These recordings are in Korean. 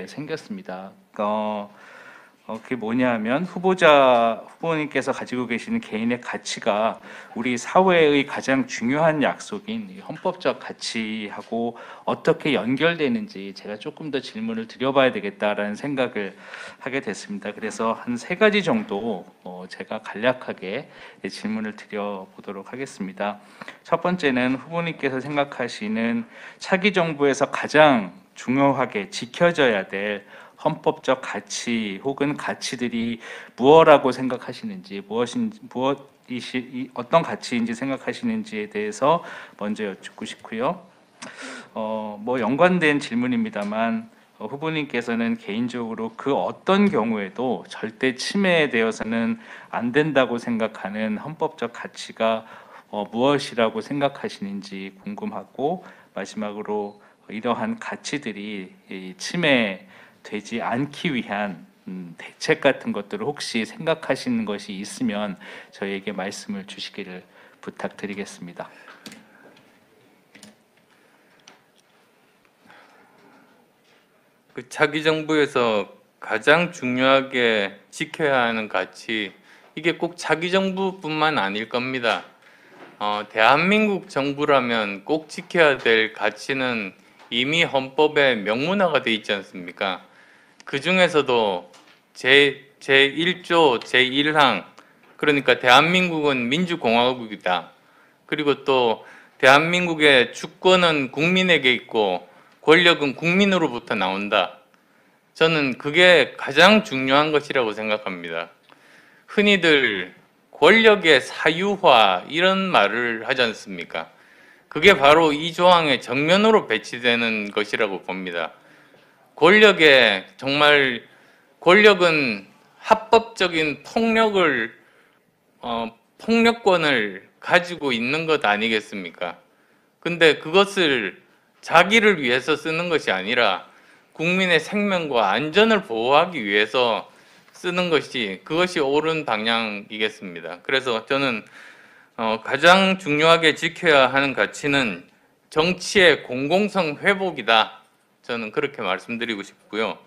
생겼습니다. 그게 뭐냐면 후보님께서 가지고 계시는 개인의 가치가 우리 사회의 가장 중요한 약속인 이 헌법적 가치하고 어떻게 연결되는지 제가 조금 더 질문을 드려봐야 되겠다라는 생각을 하게 됐습니다. 그래서 한 3가지 정도 제가 간략하게 질문을 드려보도록 하겠습니다. 첫 번째는 후보님께서 생각하시는 차기 정부에서 가장 중요하게 지켜져야 될 헌법적 가치 혹은 가치들이 무엇이라고 생각하시는지, 어떤 가치인지 생각하시는지에 대해서 먼저 여쭙고 싶고요. 연관된 질문입니다만 후보님께서는 개인적으로 그 어떤 경우에도 절대 침해되어서는 안 된다고 생각하는 헌법적 가치가 무엇이라고 생각하시는지 궁금하고, 마지막으로 이러한 가치들이 침해되지 않기 위한 대책 같은 것들을 혹시 생각하시는 것이 있으면 저희에게 말씀을 주시기를 부탁드리겠습니다. 그 차기 정부에서 가장 중요하게 지켜야 하는 가치, 이게 꼭 차기 정부뿐만 아닐 겁니다. 대한민국 정부라면 꼭 지켜야 될 가치는 이미 헌법에 명문화가 돼 있지 않습니까? 그 중에서도 제1조 제1항, 그러니까 대한민국은 민주공화국이다. 그리고 또 대한민국의 주권은 국민에게 있고 권력은 국민으로부터 나온다. 저는 그게 가장 중요한 것이라고 생각합니다. 흔히들 권력의 사유화 이런 말을 하지 않습니까? 그게 바로 이 조항의 정면으로 배치되는 것이라고 봅니다. 권력은 합법적인 폭력권을 가지고 있는 것 아니겠습니까? 근데 그것을 자기를 위해서 쓰는 것이 아니라 국민의 생명과 안전을 보호하기 위해서 쓰는 그것이 옳은 방향이겠습니다. 그래서 저는 가장 중요하게 지켜야 하는 가치는 정치의 공공성 회복이다. 저는 그렇게 말씀드리고 싶고요.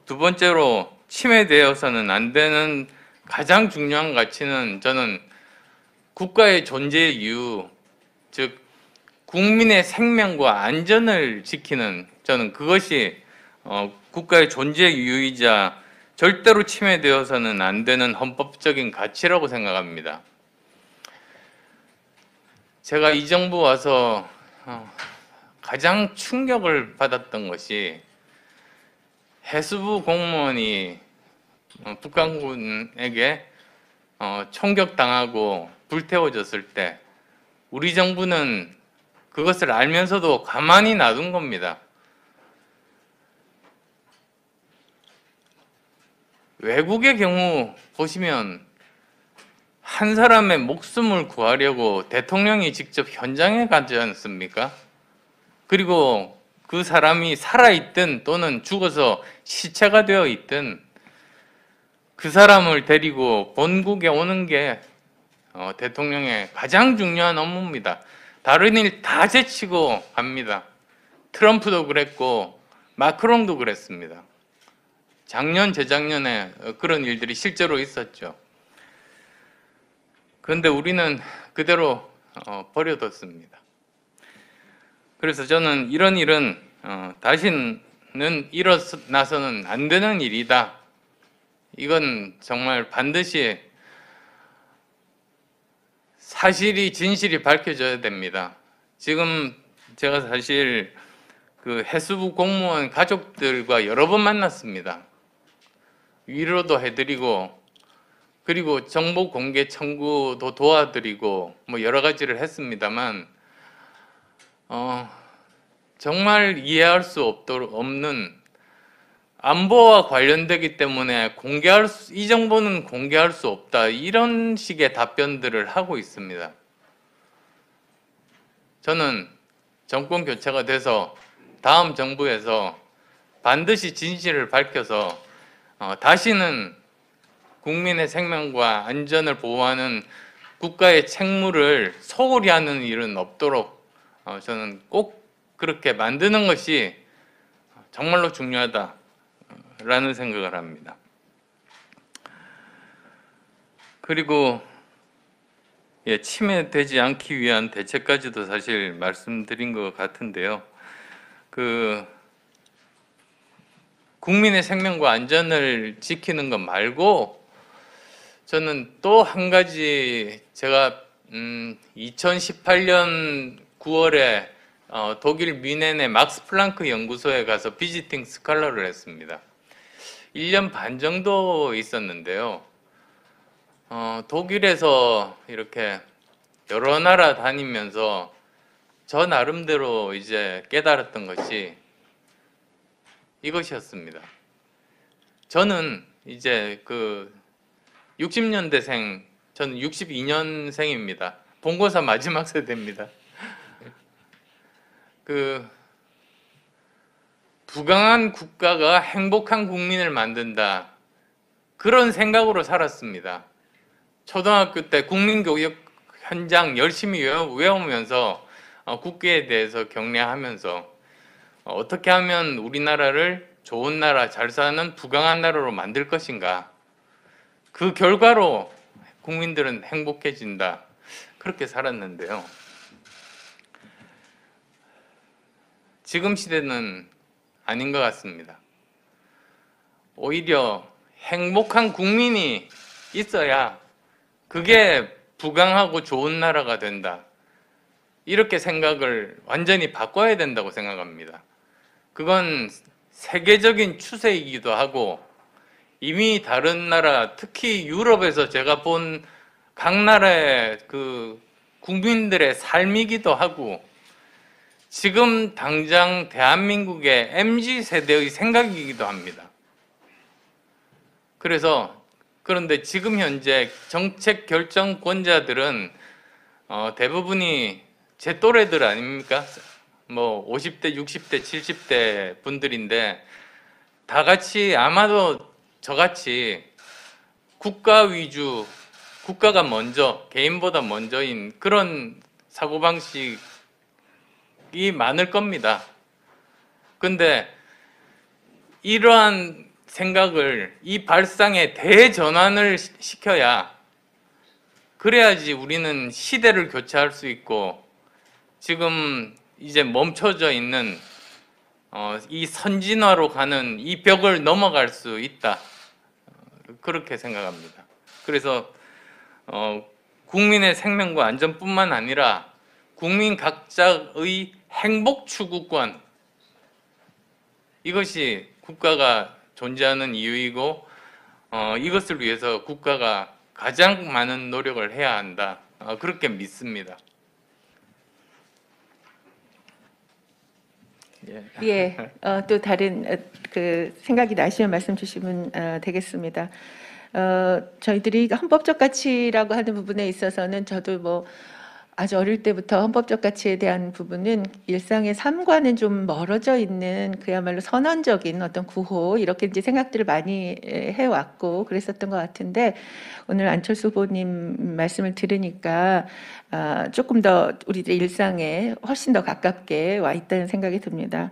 두 번째로 침해되어서는 안 되는 가장 중요한 가치는 저는 국가의 존재 이유, 즉 국민의 생명과 안전을 지키는, 저는 그것이 국가의 존재 이유이자 절대로 침해되어서는 안 되는 헌법적인 가치라고 생각합니다. 제가 이 정부 와서 가장 충격을 받았던 것이 해수부 공무원이 북한군에게 총격당하고 불태워졌을 때 우리 정부는 그것을 알면서도 가만히 놔둔 겁니다. 외국의 경우 보시면 한 사람의 목숨을 구하려고 대통령이 직접 현장에 가지 않습니까? 그리고 그 사람이 살아있든 또는 죽어서 시체가 되어 있든 그 사람을 데리고 본국에 오는 게 대통령의 가장 중요한 업무입니다. 다른 일 다 제치고 갑니다. 트럼프도 그랬고 마크롱도 그랬습니다. 작년, 재작년에 그런 일들이 실제로 있었죠. 그런데 우리는 그대로 버려뒀습니다. 그래서 저는 이런 일은 다시는 일어나서는 안 되는 일이다. 이건 정말 반드시 사실이, 진실이 밝혀져야 됩니다. 지금 제가 사실 그 해수부 공무원 가족들과 여러 번 만났습니다. 위로도 해드리고, 그리고 정보 공개 청구도 도와드리고 뭐 여러 가지를 했습니다만 정말 이해할 수 없는, 안보와 관련되기 때문에 이 정보는 공개할 수 없다, 이런 식의 답변들을 하고 있습니다. 저는 정권 교체가 돼서 다음 정부에서 반드시 진실을 밝혀서 다시는 국민의 생명과 안전을 보호하는 국가의 책무를 소홀히 하는 일은 없도록 저는 꼭 그렇게 만드는 것이 정말로 중요하다. 라는 생각을 합니다. 그리고 침해되지 않기 위한 대책까지도 사실 말씀드린 것 같은데요. 국민의 생명과 안전을 지키는 것 말고 저는 또 한 가지 제가 2018년 9월에 독일 뮌헨의 막스 플랑크 연구소에 가서 비지팅 스칼러를 했습니다. 1년 반 정도 있었는데요. 독일에서 이렇게 여러 나라 다니면서 저 나름대로 이제 깨달았던 것이 이것이었습니다. 저는 이제 60년대생, 저는 62년생입니다. 본고사 마지막 세대입니다. 부강한 국가가 행복한 국민을 만든다. 그런 생각으로 살았습니다. 초등학교 때 국민교육 현장 열심히 외우면서 국기에 대해서 경례하면서 어떻게 하면 우리나라를 좋은 나라, 잘 사는 부강한 나라로 만들 것인가. 그 결과로 국민들은 행복해진다. 그렇게 살았는데요. 지금 시대는 아닌 것 같습니다. 오히려 행복한 국민이 있어야 그게 부강하고 좋은 나라가 된다. 이렇게 생각을 완전히 바꿔야 된다고 생각합니다. 그건 세계적인 추세이기도 하고 이미 다른 나라, 특히 유럽에서 제가 본 각 나라의 국민들의 삶이기도 하고 지금 당장 대한민국의 MZ세대의 생각이기도 합니다. 그런데 지금 현재 정책 결정권자들은 대부분이 제 또래들 아닙니까? 50대, 60대, 70대 분들인데 다 같이 아마도 저같이 국가 위주, 국가가 먼저, 개인보다 먼저인 그런 사고방식이 많을 겁니다. 근데 이러한 생각을 이 발상에 대전환을 시켜야 그래야지 우리는 시대를 교체할 수 있고 지금 이제 멈춰져 있는 이 선진화로 가는 이 벽을 넘어갈 수 있다. 그렇게 생각합니다. 그래서 국민의 생명과 안전뿐만 아니라 국민 각자의 행복 추구권, 이것이 국가가 존재하는 이유이고 이것을 위해서 국가가 가장 많은 노력을 해야 한다. 그렇게 믿습니다. 예, 또 다른 생각이 나시면 말씀 주시면 되겠습니다. 저희들이 헌법적 가치라고 하는 부분에 있어서는 저도 아주 어릴 때부터 헌법적 가치에 대한 부분은 일상의 삶과는 좀 멀어져 있는 그야말로 선언적인 어떤 구호 이렇게 이제 생각들을 많이 해왔고 그랬었던 것 같은데 오늘 안철수 후보님 말씀을 들으니까 조금 더 우리들의 일상에 훨씬 더 가깝게 와 있다는 생각이 듭니다.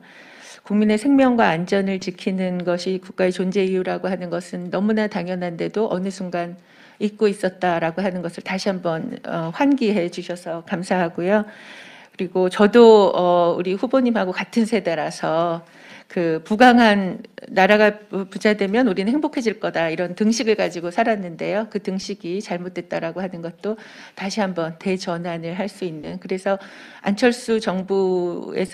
국민의 생명과 안전을 지키는 것이 국가의 존재 이유라고 하는 것은 너무나 당연한데도 어느 순간 잊고 있었다라고 하는 것을 다시 한번 환기해 주셔서 감사하고요. 그리고 저도 우리 후보님하고 같은 세대라서 부강한 나라가 부자 되면 우리는 행복해질 거다 이런 등식을 가지고 살았는데요. 그 등식이 잘못됐다라고 하는 것도 다시 한번 대전환을 할 수 있는 그래서 안철수 정부에서